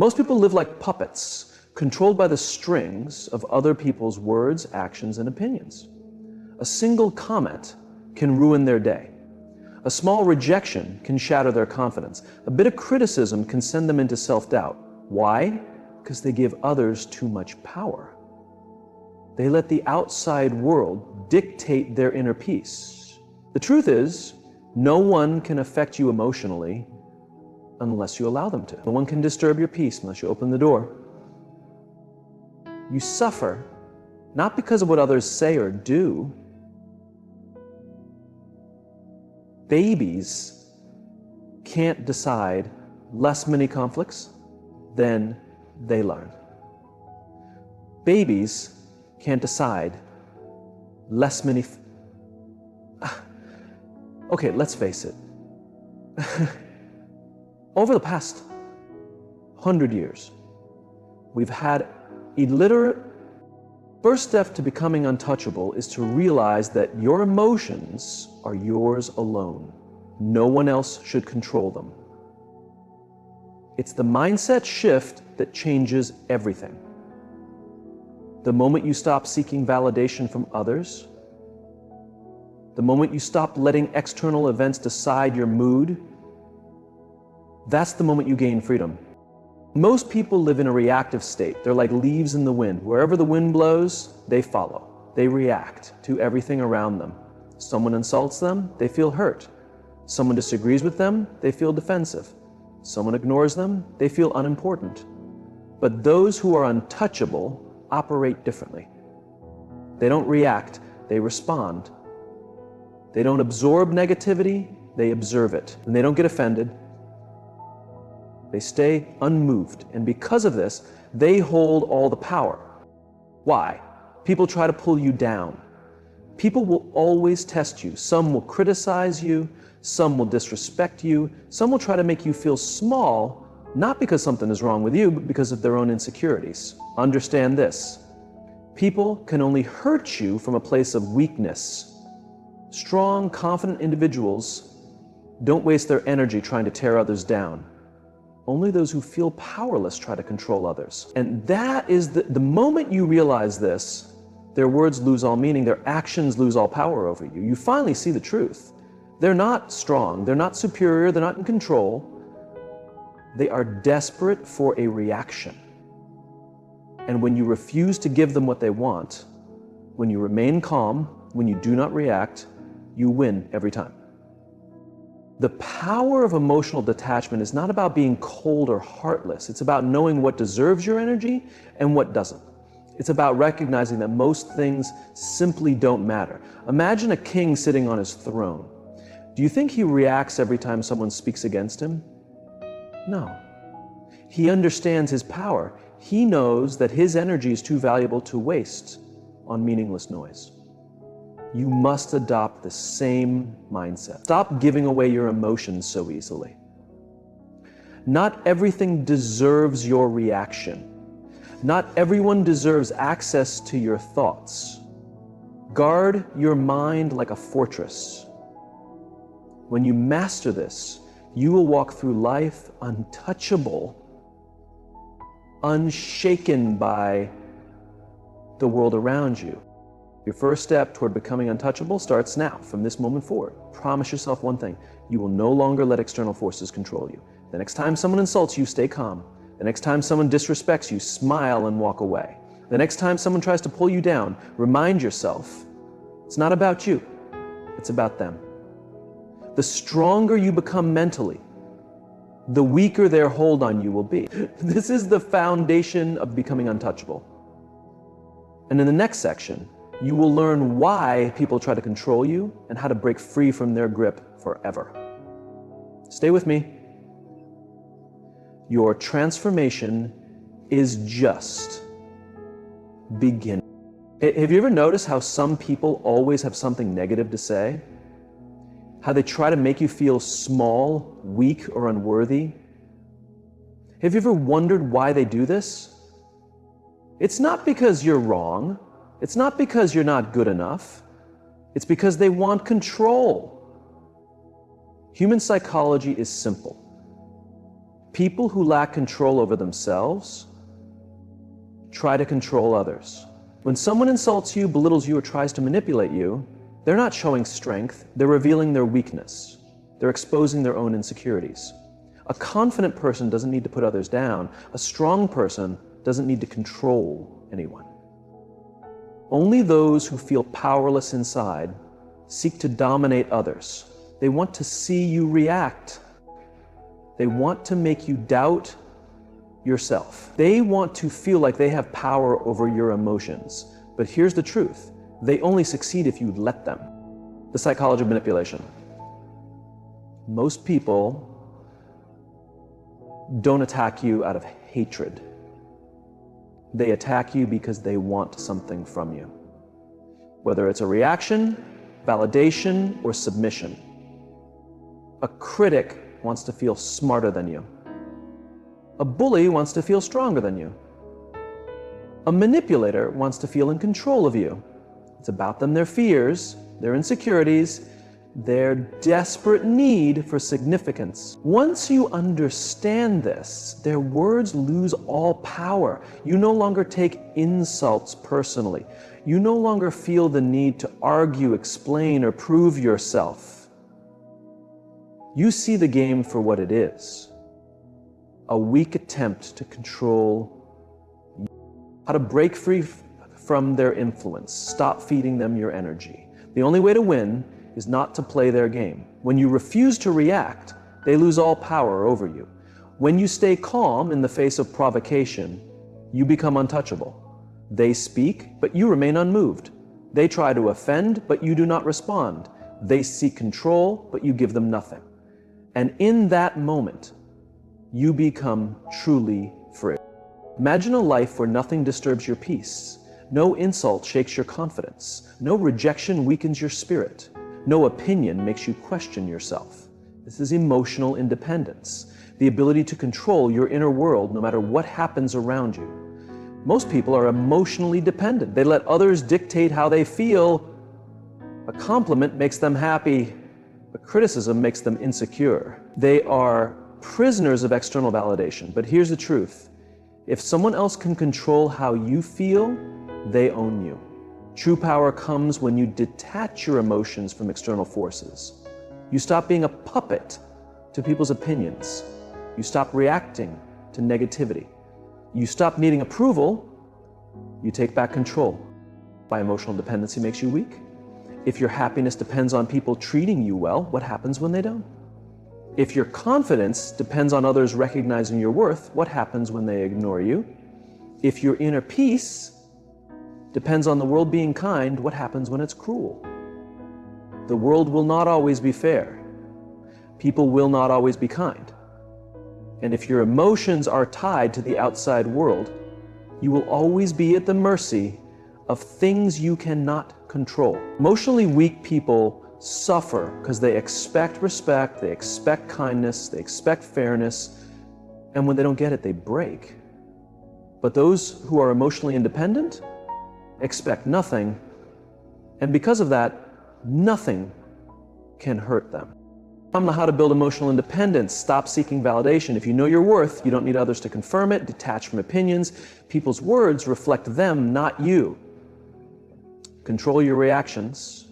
Most people live like puppets, controlled by the strings of other people's words, actions, and opinions. A single comment can ruin their day. A small rejection can shatter their confidence. A bit of criticism can send them into self-doubt. Why? Because they give others too much power. They let the outside world dictate their inner peace. The truth is, no one can affect you emotionally unless you allow them to. No one can disturb your peace unless you open the door. You suffer not because of what others say or do. Babies can't decide less many conflicts than they learn. Babies can't decide less many. Okay, let's face it. Over the past 100 years, we've had illiterate. First step to becoming untouchable is to realize that your emotions are yours alone. No one else should control them. It's the mindset shift that changes everything. The moment you stop seeking validation from others, the moment you stop letting external events decide your mood, that's the moment you gain freedom. Most people live in a reactive state. They're like leaves in the wind. Wherever the wind blows, they follow. They react to everything around them. Someone insults them, they feel hurt. Someone disagrees with them, they feel defensive. Someone ignores them, they feel unimportant. But those who are untouchable operate differently. They don't react, they respond. They don't absorb negativity, they observe it. And they don't get offended. They stay unmoved, and because of this, they hold all the power. Why? People try to pull you down. People will always test you. Some will criticize you, some will disrespect you, some will try to make you feel small, not because something is wrong with you, but because of their own insecurities. Understand this. People can only hurt you from a place of weakness. Strong, confident individuals don't waste their energy trying to tear others down. Only those who feel powerless try to control others. And that is the moment you realize this, their words lose all meaning, their actions lose all power over you. You finally see the truth. They're not strong, they're not superior, they're not in control. They are desperate for a reaction. And when you refuse to give them what they want, when you remain calm, when you do not react, you win every time. The power of emotional detachment is not about being cold or heartless. It's about knowing what deserves your energy and what doesn't. It's about recognizing that most things simply don't matter. Imagine a king sitting on his throne. Do you think he reacts every time someone speaks against him? No. He understands his power. He knows that his energy is too valuable to waste on meaningless noise. You must adopt the same mindset. Stop giving away your emotions so easily. Not everything deserves your reaction. Not everyone deserves access to your thoughts. Guard your mind like a fortress. When you master this, you will walk through life untouchable, unshaken by the world around you. Your first step toward becoming untouchable starts now, from this moment forward. Promise yourself one thing: you will no longer let external forces control you. The next time someone insults you, stay calm. The next time someone disrespects you, smile and walk away. The next time someone tries to pull you down, remind yourself, it's not about you, it's about them. The stronger you become mentally, the weaker their hold on you will be. This is the foundation of becoming untouchable. And in the next section, you will learn why people try to control you and how to break free from their grip forever. Stay with me. Your transformation is just beginning. Have you ever noticed how some people always have something negative to say? How they try to make you feel small, weak, or unworthy? Have you ever wondered why they do this? It's not because you're wrong. It's not because you're not good enough. It's because they want control. Human psychology is simple. People who lack control over themselves try to control others. When someone insults you, belittles you, or tries to manipulate you, they're not showing strength, they're revealing their weakness. They're exposing their own insecurities. A confident person doesn't need to put others down. A strong person doesn't need to control anyone. Only those who feel powerless inside seek to dominate others. They want to see you react. They want to make you doubt yourself. They want to feel like they have power over your emotions. But here's the truth. They only succeed if you let them. The psychology of manipulation. Most people don't attack you out of hatred. They attack you because they want something from you. Whether it's a reaction, validation, or submission. A critic wants to feel smarter than you. A bully wants to feel stronger than you. A manipulator wants to feel in control of you. It's about them, their fears, their insecurities, their desperate need for significance. Once you understand this, their words lose all power. You no longer take insults personally. You no longer feel the need to argue, explain, or prove yourself. You see the game for what it is. A weak attempt to control you. How to break free from their influence. Stop feeding them your energy. The only way to win is not to play their game. When you refuse to react, they lose all power over you. When you stay calm in the face of provocation, you become untouchable. They speak, but you remain unmoved. They try to offend, but you do not respond. They seek control, but you give them nothing. And in that moment, you become truly free. Imagine a life where nothing disturbs your peace. No insult shakes your confidence. No rejection weakens your spirit. No opinion makes you question yourself. This is emotional independence, the ability to control your inner world no matter what happens around you. Most people are emotionally dependent. They let others dictate how they feel. A compliment makes them happy. A criticism makes them insecure. They are prisoners of external validation. But here's the truth. If someone else can control how you feel, they own you. True power comes when you detach your emotions from external forces. You stop being a puppet to people's opinions. You stop reacting to negativity. You stop needing approval. You take back control. Why emotional dependency makes you weak? If your happiness depends on people treating you well, what happens when they don't? If your confidence depends on others recognizing your worth, what happens when they ignore you? If your inner peace depends on the world being kind, what happens when it's cruel? The world will not always be fair. People will not always be kind. And if your emotions are tied to the outside world, you will always be at the mercy of things you cannot control. Emotionally weak people suffer because they expect respect, they expect kindness, they expect fairness, and when they don't get it, they break. But those who are emotionally independent expect nothing, and because of that, nothing can hurt them. How to build emotional independence. Stop seeking validation. If you know your worth, you don't need others to confirm it. Detach from opinions. People's words reflect them, not you. Control your reactions.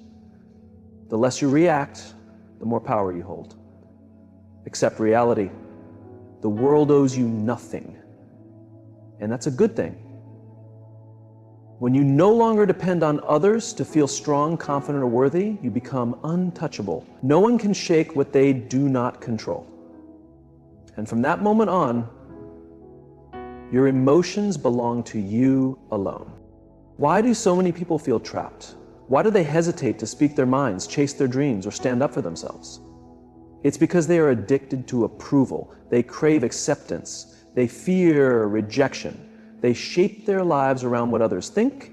The less you react, the more power you hold. Accept reality. The world owes you nothing, and that's a good thing. When you no longer depend on others to feel strong, confident, or worthy, you become untouchable. No one can shake what they do not control. And from that moment on, your emotions belong to you alone. Why do so many people feel trapped? Why do they hesitate to speak their minds, chase their dreams, or stand up for themselves? It's because they are addicted to approval. They crave acceptance. They fear rejection. They shape their lives around what others think,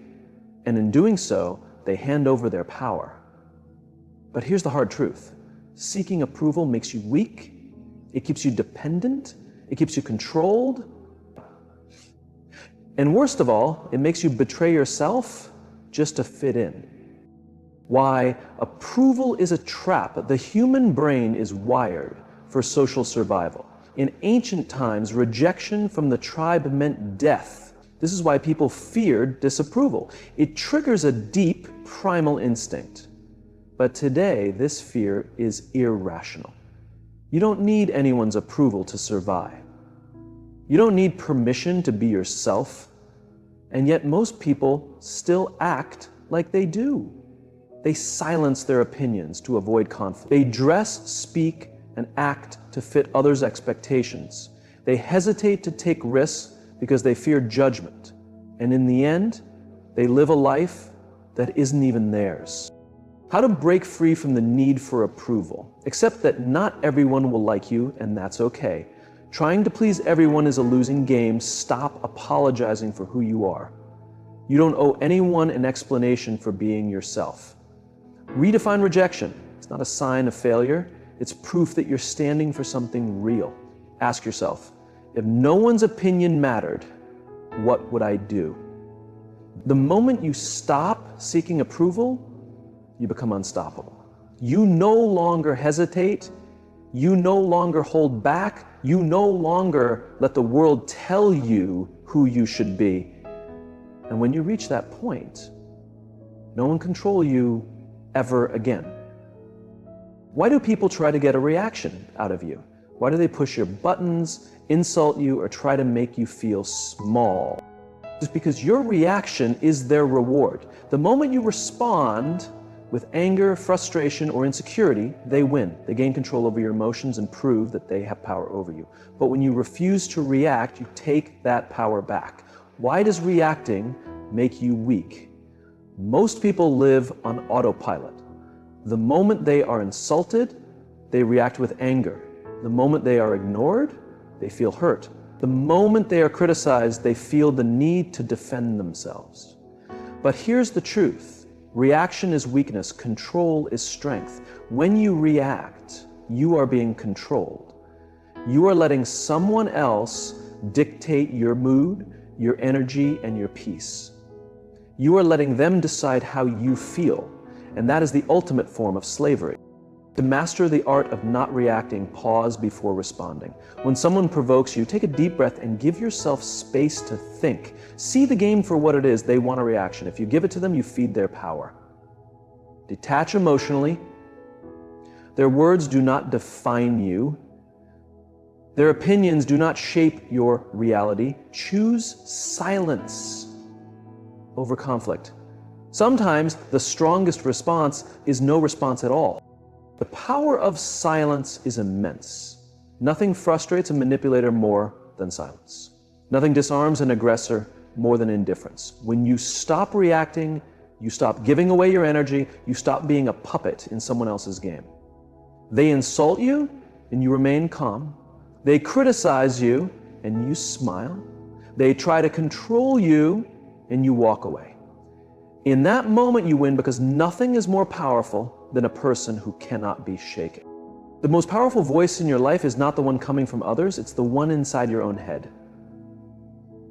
and in doing so, they hand over their power. But here's the hard truth. Seeking approval makes you weak. It keeps you dependent. It keeps you controlled. And worst of all, it makes you betray yourself just to fit in. Why? Approval is a trap. The human brain is wired for social survival. In ancient times, rejection from the tribe meant death. This is why people feared disapproval. It triggers a deep, primal instinct. But today, this fear is irrational. You don't need anyone's approval to survive. You don't need permission to be yourself. And yet most people still act like they do. They silence their opinions to avoid conflict. They dress, speak, and act to fit others' expectations. They hesitate to take risks because they fear judgment. And in the end, they live a life that isn't even theirs. How to break free from the need for approval. Accept that not everyone will like you, and that's okay. Trying to please everyone is a losing game. Stop apologizing for who you are. You don't owe anyone an explanation for being yourself. Redefine rejection. It's not a sign of failure. It's proof that you're standing for something real. Ask yourself, if no one's opinion mattered, what would I do? The moment you stop seeking approval, you become unstoppable. You no longer hesitate. You no longer hold back. You no longer let the world tell you who you should be. And when you reach that point, no one can control you ever again. Why do people try to get a reaction out of you? Why do they push your buttons, insult you, or try to make you feel small? It's because your reaction is their reward. The moment you respond with anger, frustration, or insecurity, they win. They gain control over your emotions and prove that they have power over you. But when you refuse to react, you take that power back. Why does reacting make you weak? Most people live on autopilot. The moment they are insulted, they react with anger. The moment they are ignored, they feel hurt. The moment they are criticized, they feel the need to defend themselves. But here's the truth. Reaction is weakness, control is strength. When you react, you are being controlled. You are letting someone else dictate your mood, your energy, and your peace. You are letting them decide how you feel, and that is the ultimate form of slavery. To master the art of not reacting, pause before responding. When someone provokes you, take a deep breath and give yourself space to think. See the game for what it is. They want a reaction. If you give it to them, you feed their power. Detach emotionally. Their words do not define you. Their opinions do not shape your reality. Choose silence over conflict. Sometimes the strongest response is no response at all. The power of silence is immense. Nothing frustrates a manipulator more than silence. Nothing disarms an aggressor more than indifference. When you stop reacting, you stop giving away your energy, you stop being a puppet in someone else's game. They insult you, and you remain calm. They criticize you, and you smile. They try to control you, and you walk away. In that moment, you win because nothing is more powerful than a person who cannot be shaken. The most powerful voice in your life is not the one coming from others, it's the one inside your own head.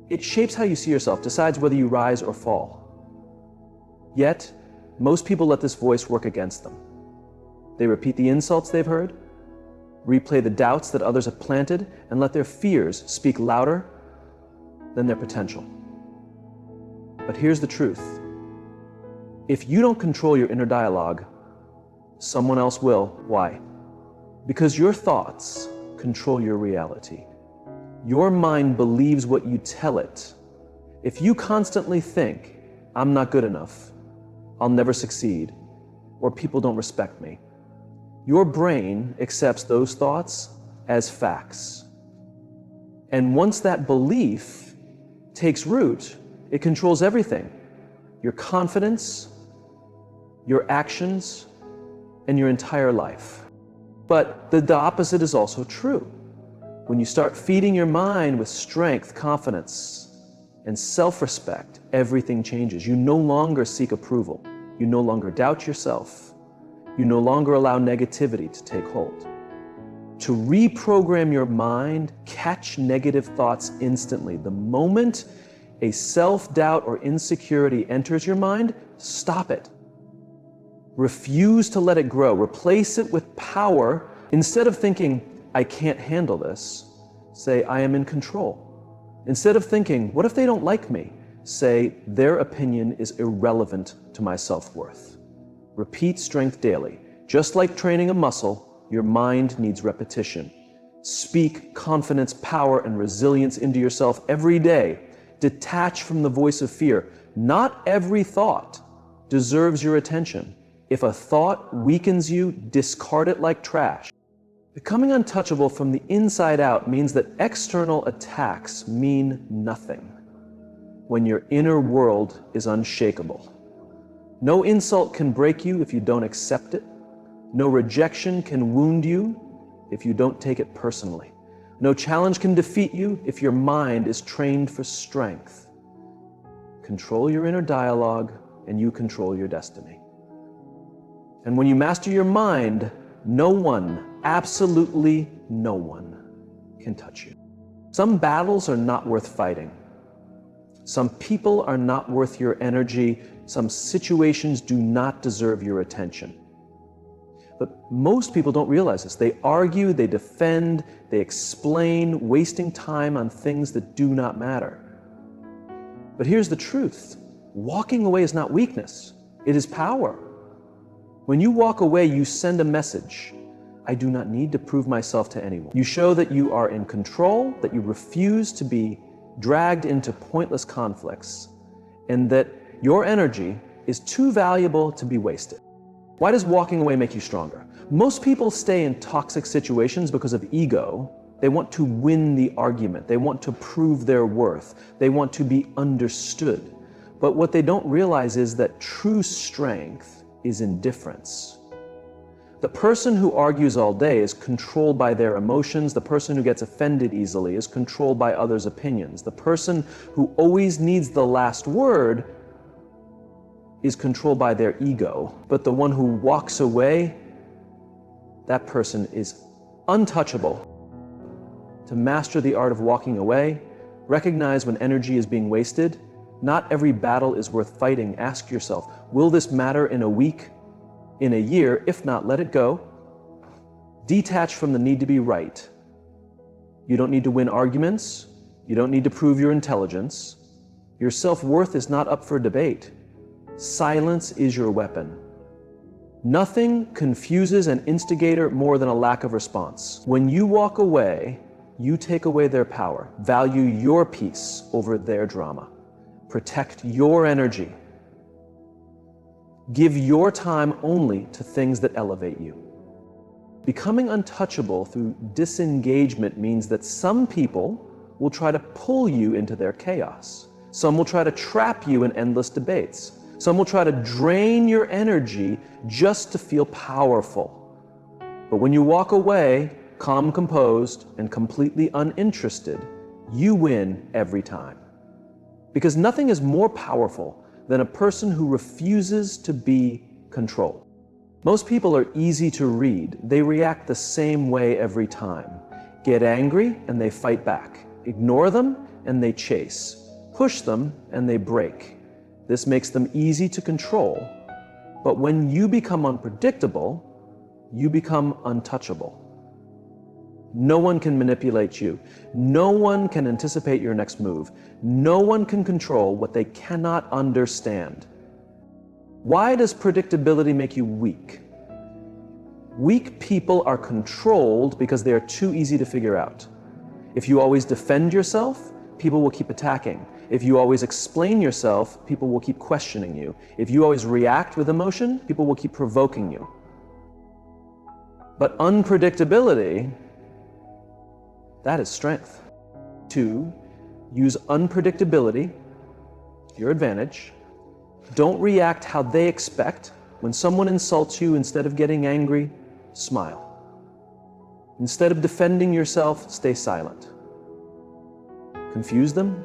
It shapes how you see yourself, decides whether you rise or fall. Yet, most people let this voice work against them. They repeat the insults they've heard, replay the doubts that others have planted, and let their fears speak louder than their potential. But here's the truth. If you don't control your inner dialogue, someone else will. Why? Because your thoughts control your reality. Your mind believes what you tell it. If you constantly think, I'm not good enough, I'll never succeed, or people don't respect me, your brain accepts those thoughts as facts. And once that belief takes root, it controls everything. Your confidence, your actions, and your entire life. But the opposite is also true. When you start feeding your mind with strength, confidence, and self-respect, everything changes. You no longer seek approval. You no longer doubt yourself. You no longer allow negativity to take hold. To reprogram your mind, catch negative thoughts instantly. The moment a self-doubt or insecurity enters your mind, stop it. Refuse to let it grow. Replace it with power. Instead of thinking, I can't handle this, say, I am in control. Instead of thinking, what if they don't like me? Say, their opinion is irrelevant to my self-worth. Repeat strength daily. Just like training a muscle, your mind needs repetition. Speak confidence, power, and resilience into yourself every day. Detach from the voice of fear. Not every thought deserves your attention. If a thought weakens you, discard it like trash. Becoming untouchable from the inside out means that external attacks mean nothing when your inner world is unshakable. No insult can break you if you don't accept it. No rejection can wound you if you don't take it personally. No challenge can defeat you if your mind is trained for strength. Control your inner dialogue and you control your destiny. And when you master your mind, no one, absolutely no one, can touch you. Some battles are not worth fighting. Some people are not worth your energy. Some situations do not deserve your attention. But most people don't realize this. They argue, they defend, they explain, wasting time on things that do not matter. But here's the truth. Walking away is not weakness. It is power. When you walk away, you send a message. I do not need to prove myself to anyone. You show that you are in control, that you refuse to be dragged into pointless conflicts, and that your energy is too valuable to be wasted. Why does walking away make you stronger? Most people stay in toxic situations because of ego. They want to win the argument. They want to prove their worth. They want to be understood. But what they don't realize is that true strength is indifference. The person who argues all day is controlled by their emotions. The person who gets offended easily is controlled by others' opinions. The person who always needs the last word is controlled by their ego. But the one who walks away, that person is untouchable. To master the art of walking away, recognize when energy is being wasted. Not every battle is worth fighting. Ask yourself, will this matter in a week, in a year? If not, let it go. Detach from the need to be right. You don't need to win arguments. You don't need to prove your intelligence. Your self-worth is not up for debate. Silence is your weapon. Nothing confuses an instigator more than a lack of response. When you walk away, you take away their power. Value your peace over their drama. Protect your energy. Give your time only to things that elevate you. Becoming untouchable through disengagement means that some people will try to pull you into their chaos. Some will try to trap you in endless debates. Some will try to drain your energy just to feel powerful. But when you walk away, calm, composed, and completely uninterested, you win every time. Because nothing is more powerful than a person who refuses to be controlled. Most people are easy to read. They react the same way every time. Get angry and they fight back. Ignore them and they chase. Push them and they break. This makes them easy to control. But when you become unpredictable, you become untouchable. No one can manipulate you. No one can anticipate your next move. No one can control what they cannot understand. Why does predictability make you weak? Weak people are controlled because they are too easy to figure out. If you always defend yourself, people will keep attacking. If you always explain yourself, people will keep questioning you. If you always react with emotion, people will keep provoking you. But unpredictability, that is strength. To use unpredictability to your advantage. Don't react how they expect. When someone insults you, instead of getting angry, smile. Instead of defending yourself, stay silent. Confuse them.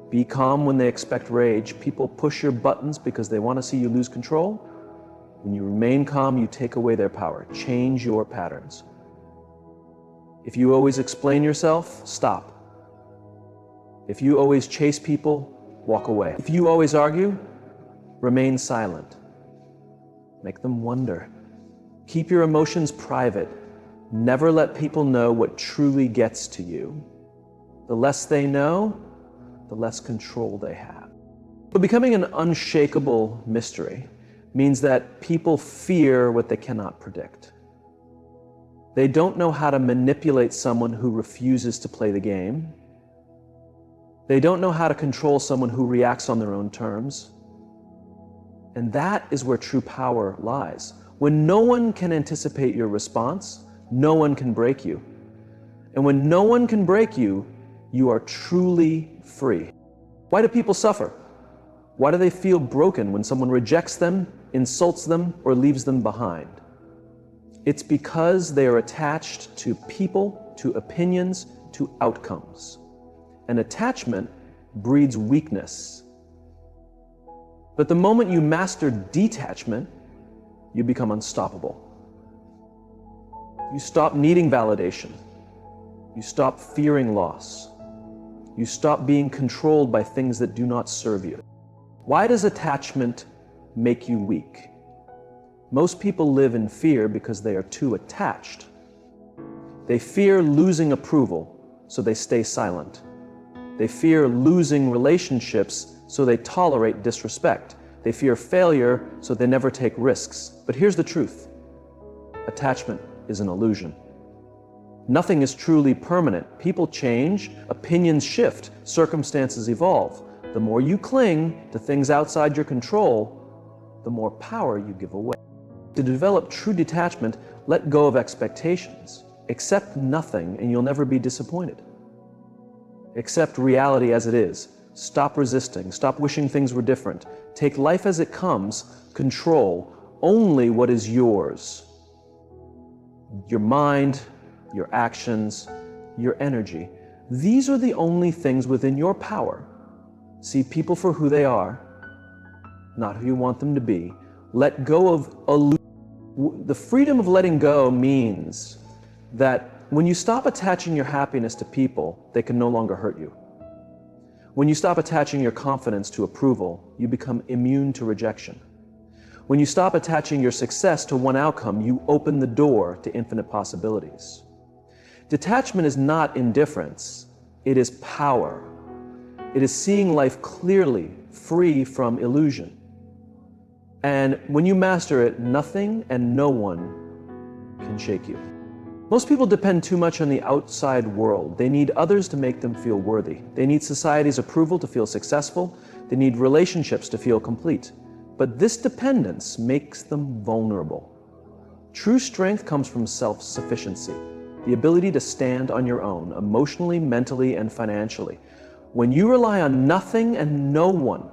Be calm when they expect rage. People push your buttons because they want to see you lose control. When you remain calm, you take away their power. Change your patterns. If you always explain yourself, stop. If you always chase people, walk away. If you always argue, remain silent. Make them wonder. Keep your emotions private. Never let people know what truly gets to you. The less they know, the less control they have. But becoming an unshakable mystery means that people fear what they cannot predict. They don't know how to manipulate someone who refuses to play the game. They don't know how to control someone who reacts on their own terms. And that is where true power lies. When no one can anticipate your response, no one can break you. And when no one can break you, you are truly free. Why do people suffer? Why do they feel broken when someone rejects them, insults them, or leaves them behind? It's because they are attached to people, to opinions, to outcomes. And attachment breeds weakness. But the moment you master detachment, you become unstoppable. You stop needing validation. You stop fearing loss. You stop being controlled by things that do not serve you. Why does attachment make you weak? Most people live in fear because they are too attached. They fear losing approval, so they stay silent. They fear losing relationships, so they tolerate disrespect. They fear failure, so they never take risks. But here's the truth. Attachment is an illusion. Nothing is truly permanent. People change, opinions shift, circumstances evolve. The more you cling to things outside your control, the more power you give away. To develop true detachment, let go of expectations. Accept nothing and you'll never be disappointed. Accept reality as it is. Stop resisting. Stop wishing things were different. Take life as it comes. Control only what is yours. Your mind, your actions, your energy. These are the only things within your power. See people for who they are, not who you want them to be. Let go of illusion. The freedom of letting go means that when you stop attaching your happiness to people, they can no longer hurt you. When you stop attaching your confidence to approval, you become immune to rejection. When you stop attaching your success to one outcome, you open the door to infinite possibilities. Detachment is not indifference, it is power. It is seeing life clearly, free from illusion. And when you master it, nothing and no one can shake you. Most people depend too much on the outside world. They need others to make them feel worthy. They need society's approval to feel successful. They need relationships to feel complete. But this dependence makes them vulnerable. True strength comes from self-sufficiency, the ability to stand on your own, emotionally, mentally, and financially. When you rely on nothing and no one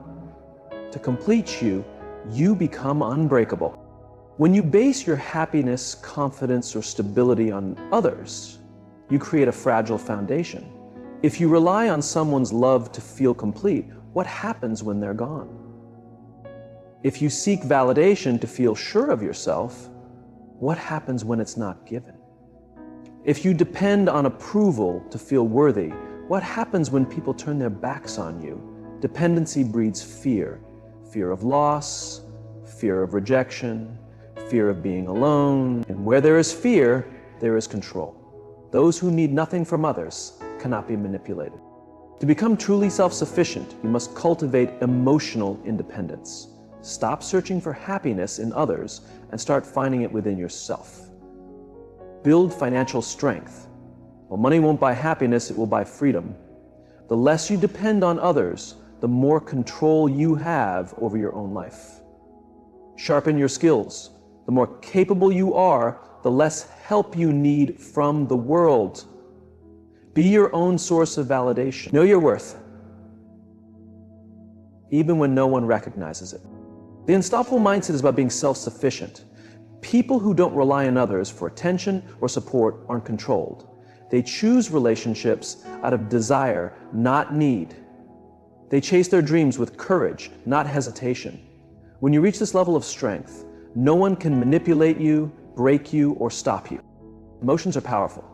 to complete you, you become unbreakable. When you base your happiness, confidence, or stability on others, you create a fragile foundation. If you rely on someone's love to feel complete, what happens when they're gone? If you seek validation to feel sure of yourself, what happens when it's not given? If you depend on approval to feel worthy, what happens when people turn their backs on you? Dependency breeds fear. Fear of loss, fear of rejection, fear of being alone. And where there is fear, there is control. Those who need nothing from others cannot be manipulated. To become truly self-sufficient, you must cultivate emotional independence. Stop searching for happiness in others and start finding it within yourself. Build financial strength. While money won't buy happiness, it will buy freedom. The less you depend on others, the more control you have over your own life. Sharpen your skills. The more capable you are, the less help you need from the world. Be your own source of validation. Know your worth, even when no one recognizes it. The unstoppable mindset is about being self-sufficient. People who don't rely on others for attention or support aren't controlled. They choose relationships out of desire, not need. They chase their dreams with courage, not hesitation. When you reach this level of strength, no one can manipulate you, break you, or stop you. Emotions are powerful.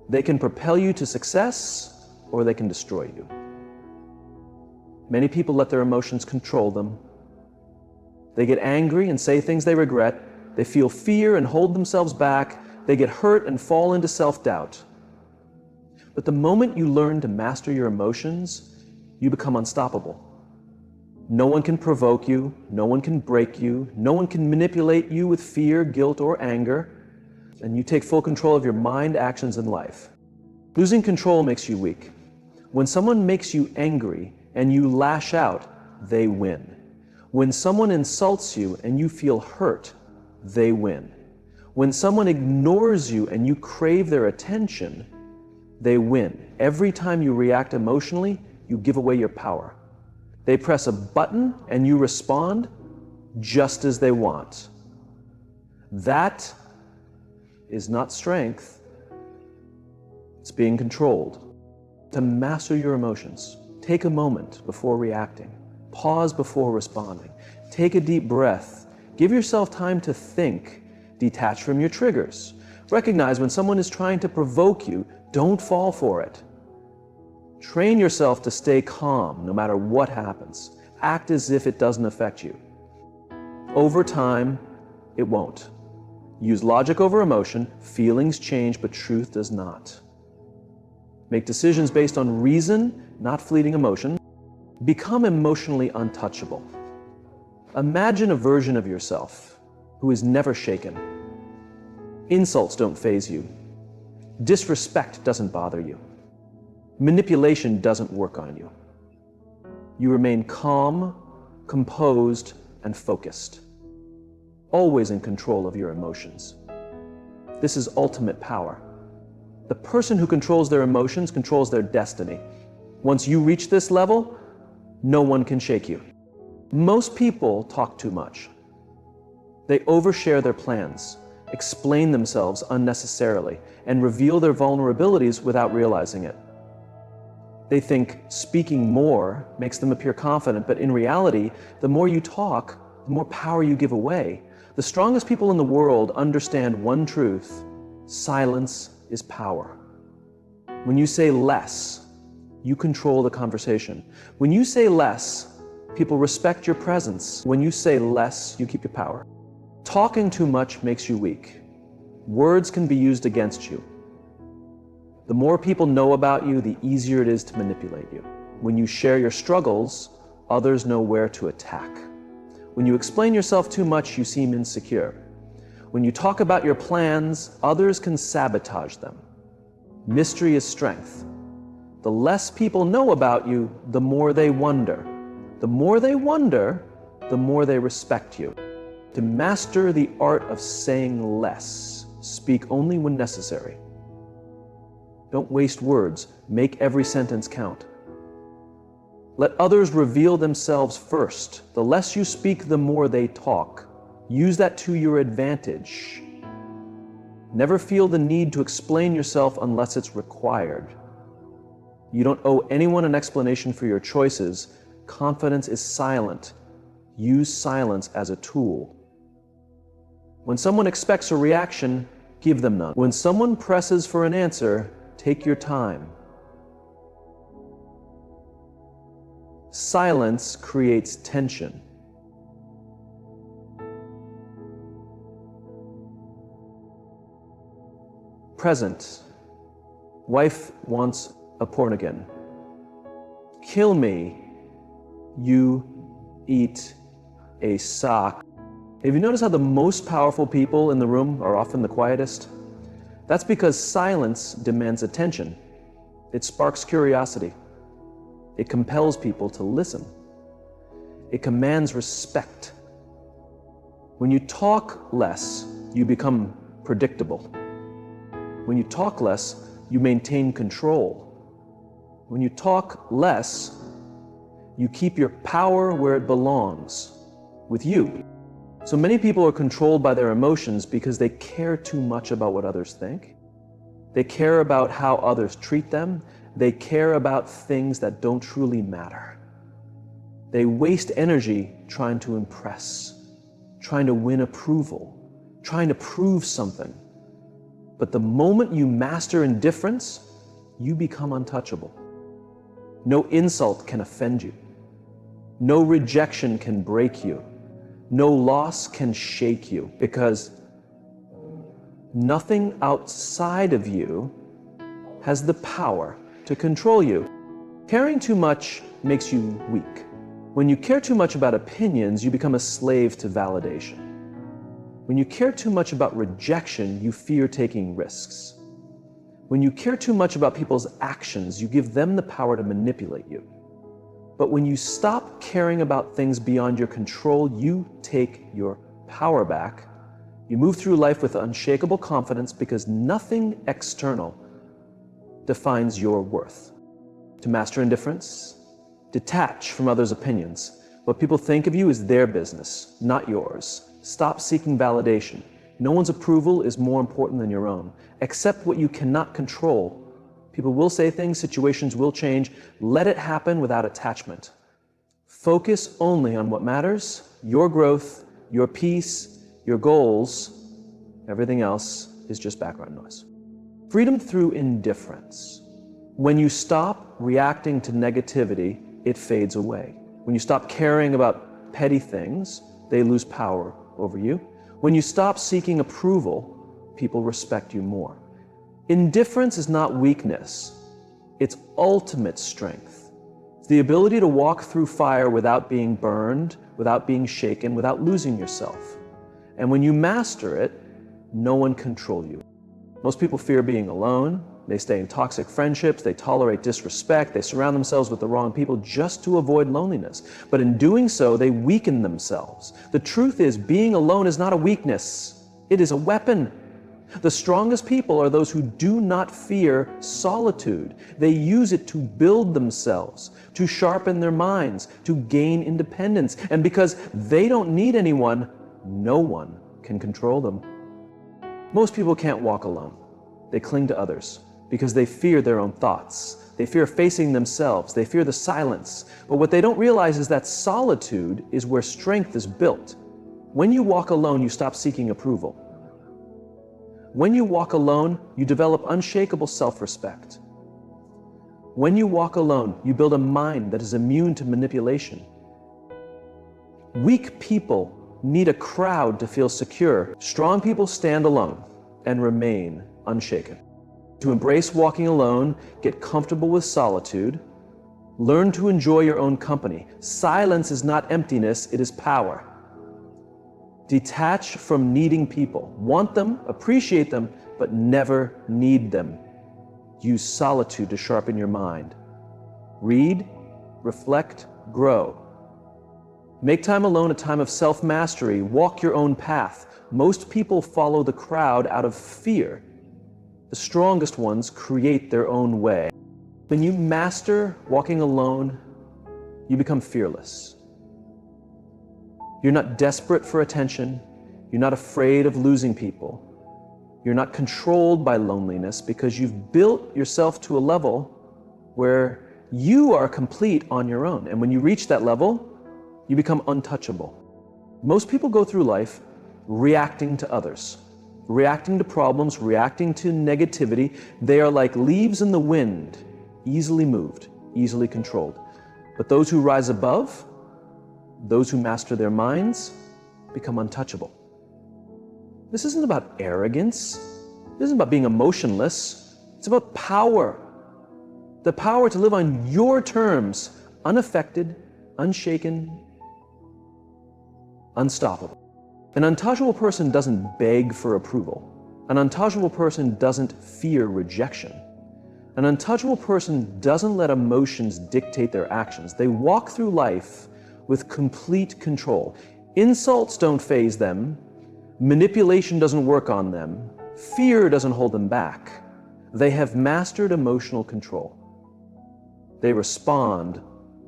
They can propel you to success, or they can destroy you. Many people let their emotions control them. They get angry and say things they regret. They feel fear and hold themselves back. They get hurt and fall into self-doubt. But the moment you learn to master your emotions, you become unstoppable. No one can provoke you, no one can break you, no one can manipulate you with fear, guilt, or anger, and you take full control of your mind, actions, and life. Losing control makes you weak. When someone makes you angry and you lash out, they win. When someone insults you and you feel hurt, they win. When someone ignores you and you crave their attention, they win. Every time you react emotionally, you give away your power. They press a button and you respond just as they want. That is not strength. It's being controlled. To master your emotions, take a moment before reacting. Pause before responding. Take a deep breath. Give yourself time to think. Detach from your triggers. Recognize when someone is trying to provoke you. Don't fall for it. Train yourself to stay calm no matter what happens. Act as if it doesn't affect you. Over time, it won't. Use logic over emotion. Feelings change, but truth does not. Make decisions based on reason, not fleeting emotion. Become emotionally untouchable. Imagine a version of yourself who is never shaken. Insults don't faze you. Disrespect doesn't bother you. Manipulation doesn't work on you. You remain calm, composed, and focused. Always in control of your emotions. This is ultimate power. The person who controls their emotions controls their destiny. Once you reach this level, no one can shake you. Most people talk too much. They overshare their plans, explain themselves unnecessarily, and reveal their vulnerabilities without realizing it. They think speaking more makes them appear confident, but in reality, the more you talk, the more power you give away. The strongest people in the world understand one truth: silence is power. When you say less, you control the conversation. When you say less, people respect your presence. When you say less, you keep your power. Talking too much makes you weak. Words can be used against you. The more people know about you, the easier it is to manipulate you. When you share your struggles, others know where to attack. When you explain yourself too much, you seem insecure. When you talk about your plans, others can sabotage them. Mystery is strength. The less people know about you, the more they wonder. The more they wonder, the more they respect you. To master the art of saying less, speak only when necessary. Don't waste words. Make every sentence count. Let others reveal themselves first. The less you speak, the more they talk. Use that to your advantage. Never feel the need to explain yourself unless it's required. You don't owe anyone an explanation for your choices. Confidence is silent. Use silence as a tool. When someone expects a reaction, give them none. When someone presses for an answer, take your time. Silence creates tension. Present. Wife wants a porn again. Kill me. You eat a sock. Have you noticed how the most powerful people in the room are often the quietest? That's because silence demands attention. It sparks curiosity. It compels people to listen. It commands respect. When you talk less, you become predictable. When you talk less, you maintain control. When you talk less, you keep your power where it belongs, with you. So many people are controlled by their emotions because they care too much about what others think. They care about how others treat them. They care about things that don't truly matter. They waste energy trying to impress, trying to win approval, trying to prove something. But the moment you master indifference, you become untouchable. No insult can offend you. No rejection can break you. No loss can shake you, because nothing outside of you has the power to control you. Caring too much makes you weak. When you care too much about opinions, you become a slave to validation. When you care too much about rejection, you fear taking risks. When you care too much about people's actions, you give them the power to manipulate you. But when you stop caring about things beyond your control, you take your power back. You move through life with unshakable confidence because nothing external defines your worth. To master indifference, detach from others' opinions. What people think of you is their business, not yours. Stop seeking validation. No one's approval is more important than your own. Accept what you cannot control. People will say things, situations will change. Let it happen without attachment. Focus only on what matters, your growth, your peace, your goals. Everything else is just background noise. Freedom through indifference. When you stop reacting to negativity, it fades away. When you stop caring about petty things, they lose power over you. When you stop seeking approval, people respect you more. Indifference is not weakness, it's ultimate strength. It's the ability to walk through fire without being burned, without being shaken, without losing yourself. And when you master it, no one can control you. Most people fear being alone. They stay in toxic friendships, they tolerate disrespect, they surround themselves with the wrong people just to avoid loneliness. But in doing so, they weaken themselves. The truth is, being alone is not a weakness, it is a weapon. The strongest people are those who do not fear solitude. They use it to build themselves, to sharpen their minds, to gain independence. And because they don't need anyone, no one can control them. Most people can't walk alone. They cling to others because they fear their own thoughts. They fear facing themselves. They fear the silence. But what they don't realize is that solitude is where strength is built. When you walk alone, you stop seeking approval. When you walk alone, you develop unshakable self-respect. When you walk alone, you build a mind that is immune to manipulation. Weak people need a crowd to feel secure. Strong people stand alone and remain unshaken. To embrace walking alone, get comfortable with solitude, learn to enjoy your own company. Silence is not emptiness, it is power. Detach from needing people. Want them, appreciate them, but never need them. Use solitude to sharpen your mind. Read, reflect, grow. Make time alone a time of self-mastery. Walk your own path. Most people follow the crowd out of fear. The strongest ones create their own way. When you master walking alone, you become fearless. You're not desperate for attention. You're not afraid of losing people. You're not controlled by loneliness because you've built yourself to a level where you are complete on your own. And when you reach that level, you become untouchable. Most people go through life reacting to others, reacting to problems, reacting to negativity. They are like leaves in the wind, easily moved, easily controlled. But those who rise above, those who master their minds, become untouchable. This isn't about arrogance. This isn't about being emotionless. It's about power. The power to live on your terms, unaffected, unshaken, unstoppable. An untouchable person doesn't beg for approval. An untouchable person doesn't fear rejection. An untouchable person doesn't let emotions dictate their actions. They walk through life with complete control. Insults don't faze them. Manipulation doesn't work on them. Fear doesn't hold them back. They have mastered emotional control. They respond,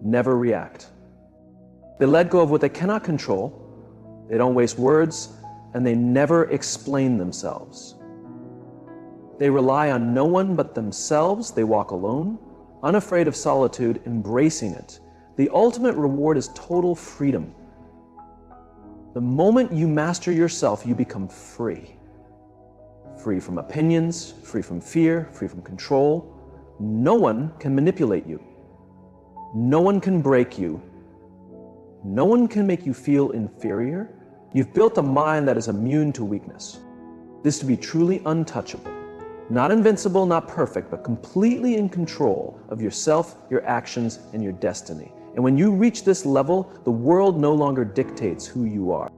never react. They let go of what they cannot control. They don't waste words, and they never explain themselves. They rely on no one but themselves. They walk alone, unafraid of solitude, embracing it. The ultimate reward is total freedom. The moment you master yourself, you become free. Free from opinions, free from fear, free from control. No one can manipulate you. No one can break you. No one can make you feel inferior. You've built a mind that is immune to weakness. This to be truly untouchable Not invincible, not perfect, but completely in control of yourself, your actions, and your destiny. And when you reach this level, the world no longer dictates who you are.